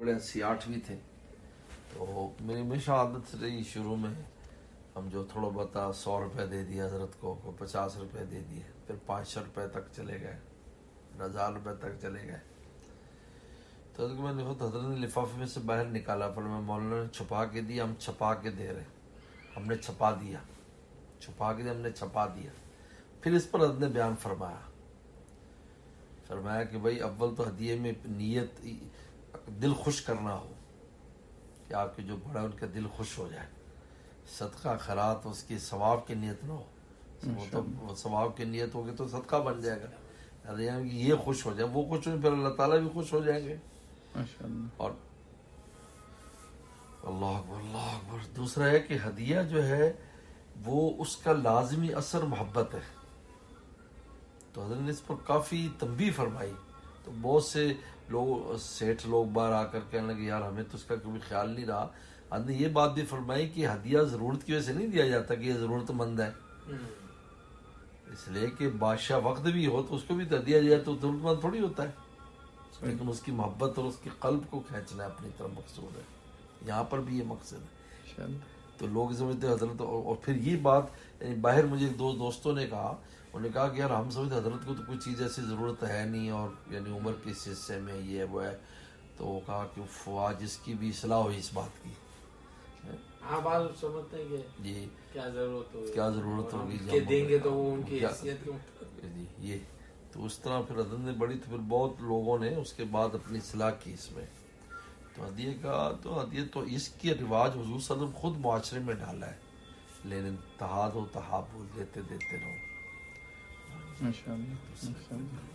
بڑے 80-8 تھے. تو میری ہمیشہ عادت رہی شروع میں ہم جو تھوڑا بہت 100 روپے دے دیے حضرت کو 50 روپے دے دیے, پھر 500 روپے تک چلے گئے, 1000 روپے تک چلے گئے. تو میں نے حضرت نے لفافے میں سے باہر نکالا, پر میں مولانا نے چھپا کے دیا, ہم چھپا کے دے رہے, ہم نے چھپا دیا, چھپا کے دیا, ہم نے چھپا دیا. پھر اس پر حضرت نے بیان فرمایا کہ بھائی اول تو ہدیے میں نیت دل خوش کرنا ہو کہ آپ کے جو بڑا ان کا دل خوش ہو جائے. صدقہ خیرات اس کی ثواب کی نیت نہ ہو, وہ تو ثواب کی نیت ہوگی تو صدقہ بن جائے گا. یعنی کہ یہ خوش ہو جائے, وہ خوش ہو, پھر اللہ تعالیٰ بھی خوش ہو جائیں گے. اور اللہ اکبر اللہ اکبر. دوسرا ہے کہ ہدیہ جو ہے وہ اس کا لازمی اثر محبت ہے. تو حضرت نے اس پر کافی تنبیہ فرمائی. تو بہت سے لوگ سیٹھ لوگ باہر آ کر کہنے لگے یار ہمیں تو اس کا کبھی خیال نہیں رہا. حضرت نے یہ بات بھی فرمائی کہ ہدیہ ضرورت کی وجہ سے نہیں دیا جاتا کہ یہ ضرورت مند ہے, اس لیے کہ بادشاہ وقت بھی ہو تو اس کو بھی تو دیا جائے تو ضرورت مند تھوڑی ہوتا ہے, لیکن اس کی محبت اور اس کی قلب کو کھینچنا ہے اپنی طرف مقصود ہے. یہاں پر بھی یہ مقصد ہے. تو لوگ سمجھتے حضرت, اور پھر یہ بات یعنی باہر مجھے دو دوستوں نے کہا, انہوں نے کہا کہ یار ہم سمجھتے حضرت کو تو کوئی چیز ایسی ضرورت ہے نہیں, اور یعنی عمر کے اس حصے میں یہ وہ ہے. تو وہ کہا کہ فواد جس کی بھی اصلاح ہوئی اس بات کی. ہاں بات سمجھتے ہیں کہ جی کیا ضرورت ہوگی کہ دیں گے تو وہ ان کی حیثیت کیوں. جی یہ تو اس طرح پھر حضرت نے بڑی, تو پھر بہت لوگوں نے اس کے بعد اپنی اصلاح کی اس میں. تو ہدیہ تو اس کی رواج حضور صلی اللہ علیہ وسلم خود معاشرے میں ڈالا ہے, لیکن اتحاد و تحابب دیتے رہو. ماشاء اللہ.